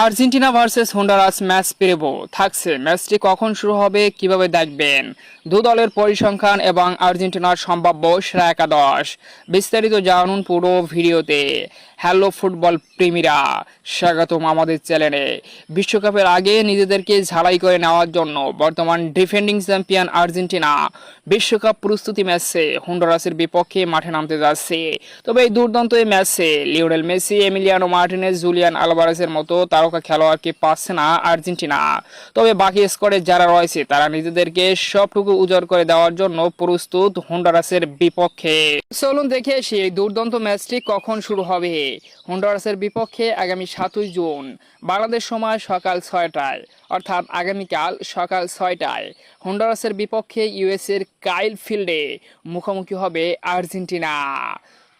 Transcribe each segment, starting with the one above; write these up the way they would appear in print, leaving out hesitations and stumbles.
Argentina versus Honduras match preview থাকছে। ম্যাচটি কখন শুরু হবে, কিভাবে দেখবেন, দু দলের পরিসংখ্যান এবং আর্জেন্টিনার সম্ভাব্য সেরা একাদশ বিস্তারিত জানুন পুরো ভিডিওতে। হ্যালো ফুটবল প্রেমীরা, স্বাগতম আমাদের চ্যানেলে। বিশ্বকাপের আগে নিজেদেরকে ঝালাই করে নেওয়ার জন্য বর্তমান ডিফেন্ডিং চ্যাম্পিয়ন আর্জেন্টিনা বিশ্বকাপ প্রস্তুতি ম্যাচে হন্ডুরাসের বিপক্ষে মাঠে নামতে যাচ্ছে। তবে এই দুর্দান্ত এই ম্যাচে Lionel Messi, Emiliano Martinez, Julian আলভারেজের মতো তারকা খেলোয়াড়কে পাচ্ছে না আর্জেন্টিনা। তবে বাকি স্কোয়াডে যারা রয়েছে তারা নিজেদেরকে সবটুকু উজাড় করে দেওয়ার জন্য প্রস্তুত হন্ডুরাসের বিপক্ষে। চলুন দেখে আসি এই দুর্দান্ত ম্যাচটি কখন শুরু হবে। হন্ডুরাসের বিপক্ষে আগামী 7ই জুন বাংলাদেশ সময় সকাল 6টায়, অর্থাৎ আগামীকাল সকাল 6টায় হন্ডুরাসের বিপক্ষে ইউএসের কাইল ফিল্ডে মুখোমুখি হবে আর্জেন্টিনা।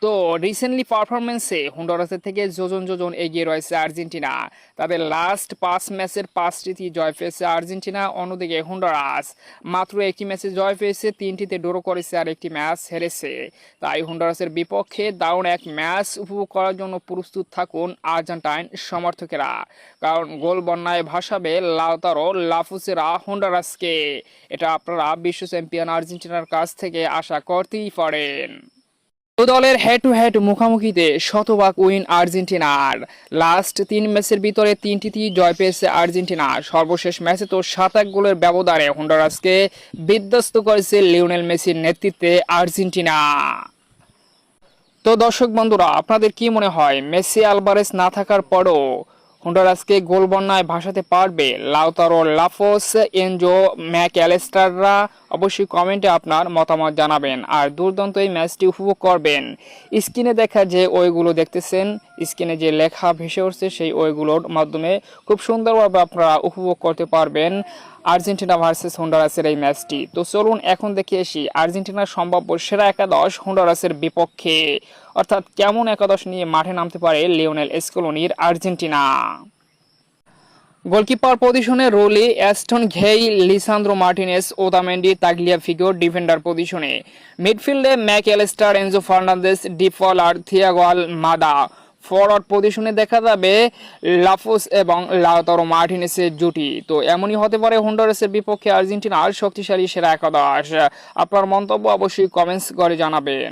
তো রিসেন্টলি পারফরমেন্সে হন্ডুরাসের থেকে যোজন এগিয়ে রয়েছে আর্জেন্টিনা। তাদের লাস্ট 5 ম্যাচের 5টিতে জয় পেয়েছে আর্জেন্টিনা। অন্যদিকে হন্ডুরাস মাত্র একটি ম্যাচে জয় পেয়েছে, 3টিতে ড্র করেছে আর একটি ম্যাচ হেরেছে। তাই হন্ডুরাসের বিপক্ষে দারুণ এক ম্যাচ উপভোগ করার জন্য প্রস্তুত থাকুন আর্জেন্টাইন সমর্থকেরা, কারণ গোল বন্যায় ভাসাবে লাউতারো লাফুসেরা হন্ডুরাসকে। এটা আপনারা বিশ্ব চ্যাম্পিয়ন আর্জেন্টিনার কাছ থেকে আশা করতেই পারেন। দু দলের হেড টু হেড মুখোমুখিতে শতভাগ উইন আর্জেন্টিনার। লাস্ট 3 ম্যাচের ভিতরে 3টিতেই জয় পেয়েছে আর্জেন্টিনা। সর্বশেষ ম্যাচে তো 7 গোলের ব্যবধানে হন্ডুরাসকে বিধ্বস্ত করেছে লিওনেল মেসির নেতৃত্বে আর্জেন্টিনা। তো দর্শক বন্ধুরা, আপনাদের কি মনে হয় মেসি আলভারেজ না থাকার পরও হন্ডুরাসকে গোল বন্যায় ভাসাতে পারবে লাউতারো লাফোস, এনজো ম্যাকঅ্যালিস্টাররা? অবশ্যই কমেন্টে আপনার মতামত জানাবেন। আর দুর্দান্ত এই ম্যাচটি উপভোগ করবেন। স্ক্রিনে দেখা যে ওইগুলো দেখতেছেন, স্ক্রিনে যে লেখা ভেসে উঠছে সেই ওইগুলোর মাধ্যমে খুব সুন্দরভাবে আপনারা উপভোগ করতে পারবেন আর্জেন্টিনা ভার্সেস হন্ডুরাসের এই ম্যাচটি। তো চলুন এখন দেখে আসি আর্জেন্টিনার সম্ভাব্য সেরা একাদশ হন্ডুরাসের বিপক্ষে, অর্থাৎ কেমন একাদশ নিয়ে মাঠে নামতে পারে লিওনেল স্কলোনির আর্জেন্টিনা। গোলকিপার পজিশনে রোলি, অ্যাস্টন ঘেই, Lisandro Martinez, Otamendi, Tagliafico defender পজিশনে। মিডফিল্ডে ম্যাকঅ্যালিস্টার, এনজো ফার্নান্দেস, ডিফল আর থিয়াগো আলমাদা। ফরওয়ার্ড পজিশনে দেখা যাবে লাফোস এবং লাউতারো মার্টিনেসের জুটি। তো এমনই হতে পারে হন্ডুরাসের বিপক্ষে আর্জেন্টিনার শক্তিশালী সেরা একাদশ। আপনার মন্তব্য অবশ্যই কমেন্টস করে জানাবেন।